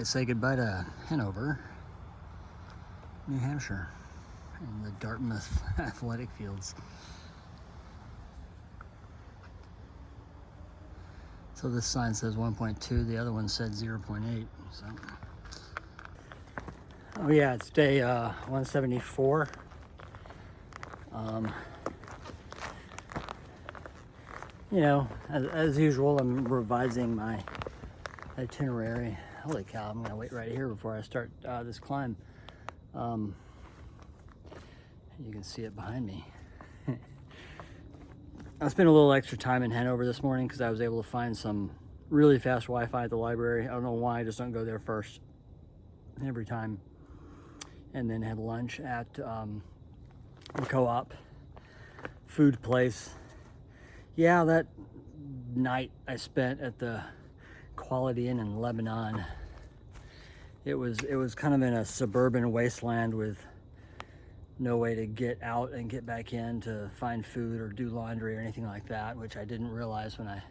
right, say goodbye to Hanover, New Hampshire, and the Dartmouth athletic fields. So this sign says 1.2, the other one said 0.8. So. Oh yeah, it's day 174. You know, as usual, I'm revising my itinerary. Holy cow, I'm gonna wait right here before I start this climb. You can see it behind me. I spent a little extra time in Hanover this morning because I was able to find some really fast Wi-Fi at the library. I don't know why, I just don't go there first every time. And then had lunch at the Co-op food place. Yeah, that night I spent at the Quality Inn in Lebanon, it was kind of in a suburban wasteland with no way to get out and get back in to find food or do laundry or anything like that, which I didn't realize when I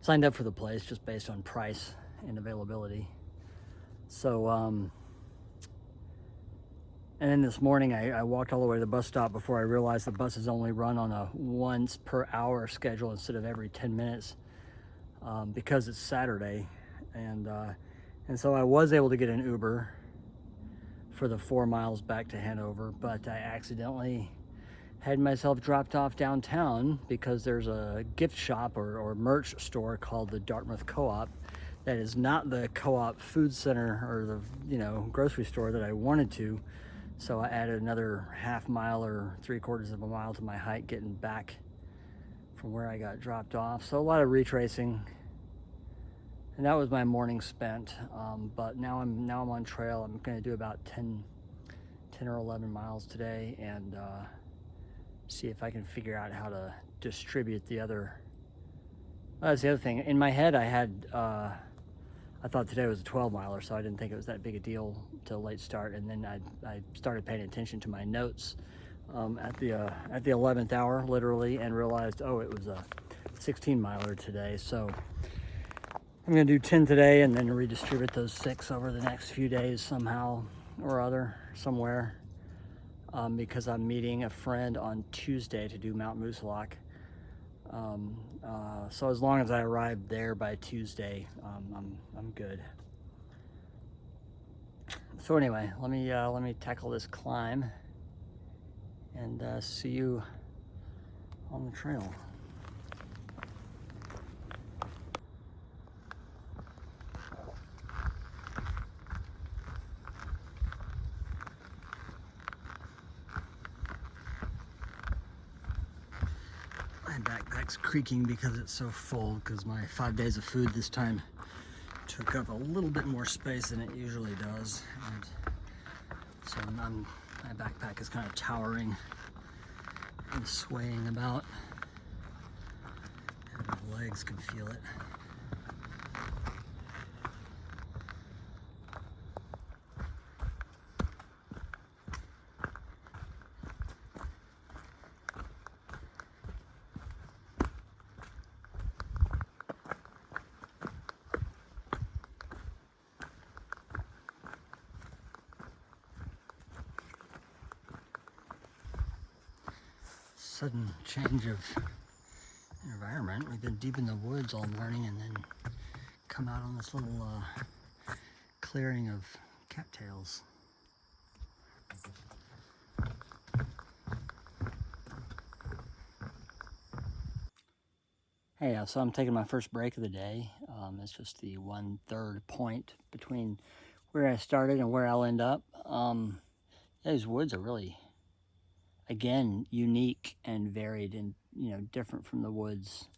signed up for the place, just based on price and availability. So and then this morning I walked all the way to the bus stop before I realized the buses only run on a once per hour schedule instead of every 10 minutes because it's Saturday. And so I was able to get an Uber for the 4 miles back to Hanover, but I accidentally had myself dropped off downtown because there's a gift shop or merch store called the Dartmouth Co-op that is not the Co-op food center or the grocery store that I wanted to. So I added another half mile or 3/4 of a mile to my hike getting back from where I got dropped off. So a lot of retracing, and that was my morning spent. But now I'm on trail. I'm going to do about 10 or 11 miles today and see if I can figure out how to distribute the other. That's the other thing. In my head, I thought today was a 12 miler, so I didn't think it was that big a deal till late start. And then I started paying attention to my notes at the 11th hour, literally, and realized, oh, it was a 16 miler today. So I'm gonna do 10 today and then redistribute those 6 over the next few days somehow or other, somewhere, because I'm meeting a friend on Tuesday to do Mount Moosilauke. So as long as I arrive there by Tuesday, I'm good. So anyway, let me tackle this climb and see you on the trail. My backpack's creaking because it's so full, because my 5 days of food this time took up a little bit more space than it usually does. And so my backpack is kind of towering and swaying about, and my legs can feel it. Sudden change of environment. We've been deep in the woods all morning and then come out on this little clearing of cattails. Hey, so I'm taking my first break of the day. It's just the 1/3 point between where I started and where I'll end up. These woods are really, again, unique and varied and, different from the woods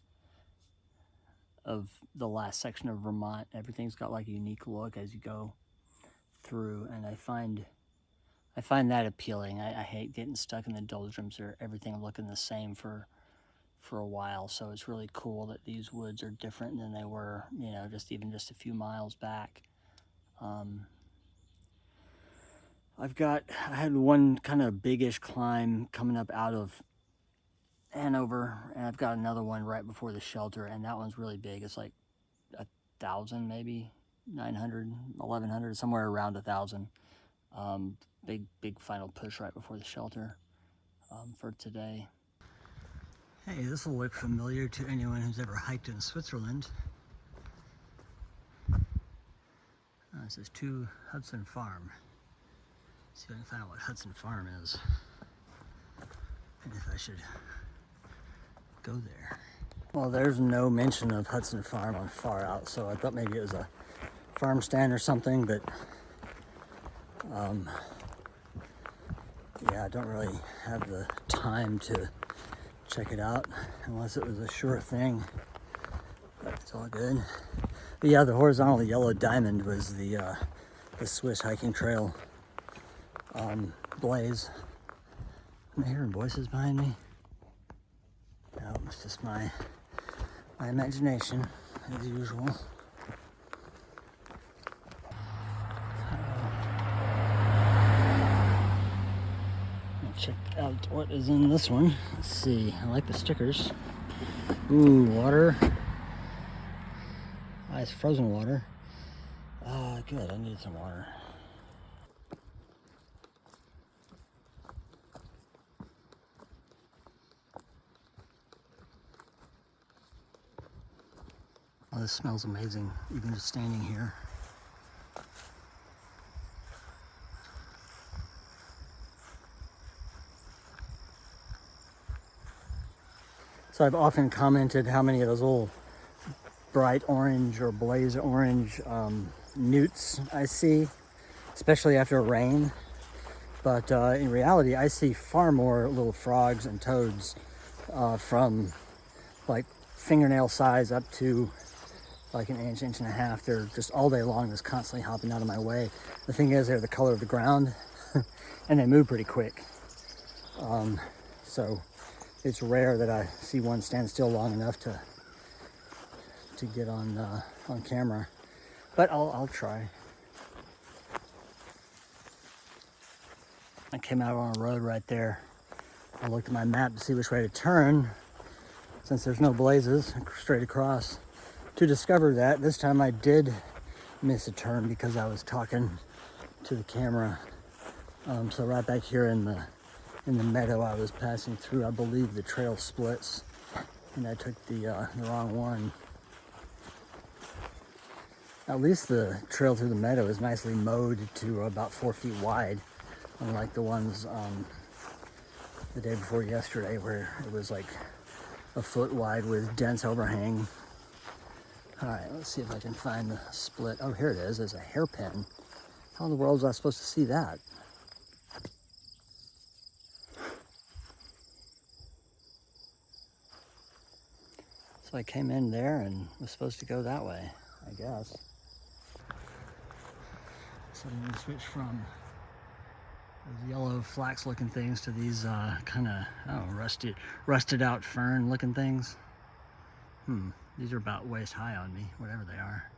of the last section of Vermont. Everything's got like a unique look as you go through, and I find that appealing. I hate getting stuck in the doldrums or everything looking the same for a while. So it's really cool that these woods are different than they were, just a few miles back. I had one kind of biggish climb coming up out of Hanover, and I've got another one right before the shelter, and that one's really big. It's like 1,000 maybe, 900, 1100, somewhere around 1,000. Big final push right before the shelter for today. Hey, this will look familiar to anyone who's ever hiked in Switzerland. This is to Hudson Farm. See if I can find out what Hudson Farm is, and if I should go there. Well, there's no mention of Hudson Farm on Far Out, so I thought maybe it was a farm stand or something, but yeah, I don't really have the time to check it out unless it was a sure thing, but it's all good. But yeah, the horizontal yellow diamond was the Swiss hiking trail blaze. Am I hearing voices behind me? No, it's just my imagination, as usual. Check out what is in this one. Let's see. I like the stickers. Ooh, water. Nice frozen water. Good. I need some water. Oh, this smells amazing, even just standing here. So I've often commented how many of those little bright orange or blaze orange newts I see, especially after rain. But in reality, I see far more little frogs and toads from like fingernail size up to like an inch, inch and a half. They're just all day long, just constantly hopping out of my way. The thing is, they're the color of the ground and they move pretty quick. So it's rare that I see one stand still long enough to get on camera, but I'll try. I came out on a road right there. I looked at my map to see which way to turn, since there's no blazes straight across, to discover that this time I did miss a turn because I was talking to the camera. So right back here in the meadow I was passing through, I believe the trail splits, and I took the wrong one. At least the trail through the meadow is nicely mowed to about 4 feet wide, unlike the ones the day before yesterday where it was like a foot wide with dense overhang. All right, let's see if I can find the split. Oh, here it is. There's a hairpin. How in the world was I supposed to see that? So I came in there and was supposed to go that way, I guess. So I'm gonna switch from those yellow flax looking things to these kind of rusted out fern looking things. These are about waist high on me, whatever they are.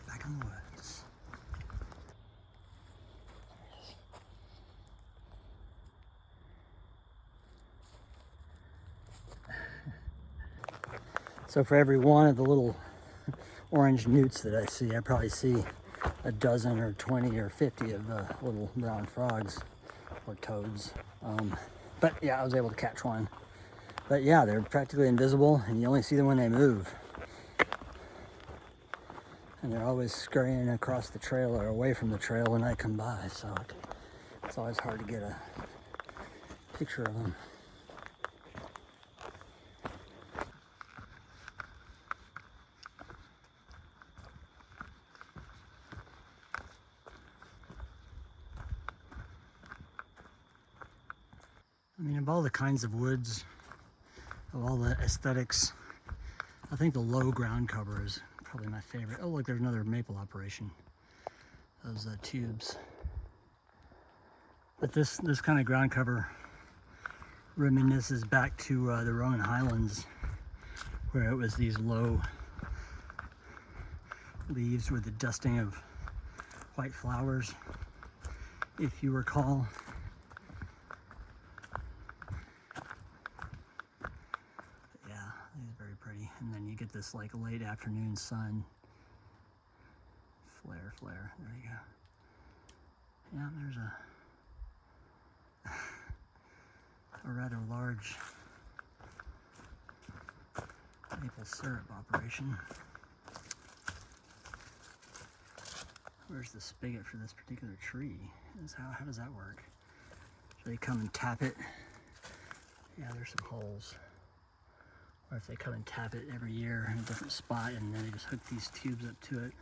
Back in the woods. So for every one of the little orange newts that I see, I probably see a dozen or 20 or 50 of the little brown frogs or toads. But yeah, I was able to catch one. But yeah, they're practically invisible, and you only see them when they move. And they're always scurrying across the trail or away from the trail when I come by, so it's always hard to get a picture of them. I mean, of all the kinds of woods, of all the aesthetics, I think the low ground cover is probably my favorite. Oh, look, there's another maple operation. Those tubes. But this kind of ground cover reminisces back to the Rowan Highlands, where it was these low leaves with the dusting of white flowers, if you recall. Yeah, get this like late afternoon sun. Flare, flare, there you go. Yeah, there's a rather large maple syrup operation. Where's the spigot for this particular tree? How does that work? So they come and tap it. Yeah, there's some holes. Or if they come and tap it every year in a different spot, and then they just hook these tubes up to it.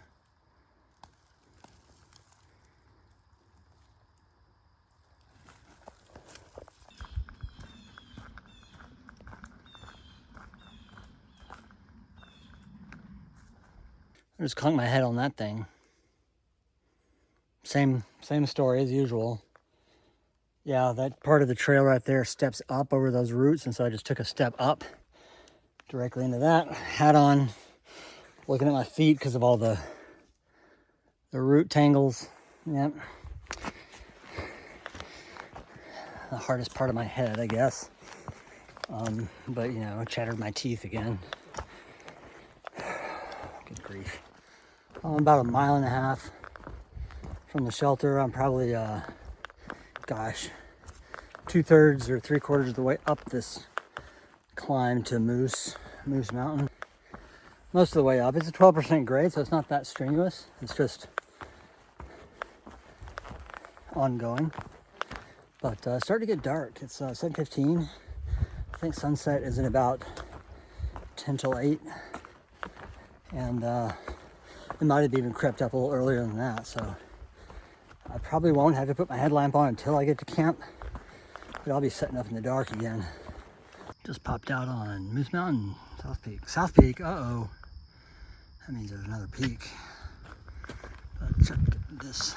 I just conked my head on that thing. Same story as usual. Yeah, that part of the trail right there steps up over those roots, and so I just took a step up directly into that. Hat on, looking at my feet because of all the root tangles. Yep. The hardest part of my head, I guess. But you know, chattered my teeth again. Good grief. I'm about 1.5 miles from the shelter. I'm probably, gosh, 2/3 or 3/4 of the way up this climb to Moose Mountain. Most of the way up. It's a 12% grade, so it's not that strenuous. It's just ongoing. But it's starting to get dark. It's 7:15. I think sunset is in about 10 till 8. And it might have even crept up a little earlier than that, so I probably won't have to put my headlamp on until I get to camp, but I'll be setting up in the dark again. Just popped out on Moose Mountain, South Peak, uh-oh. That means there's another peak. But check this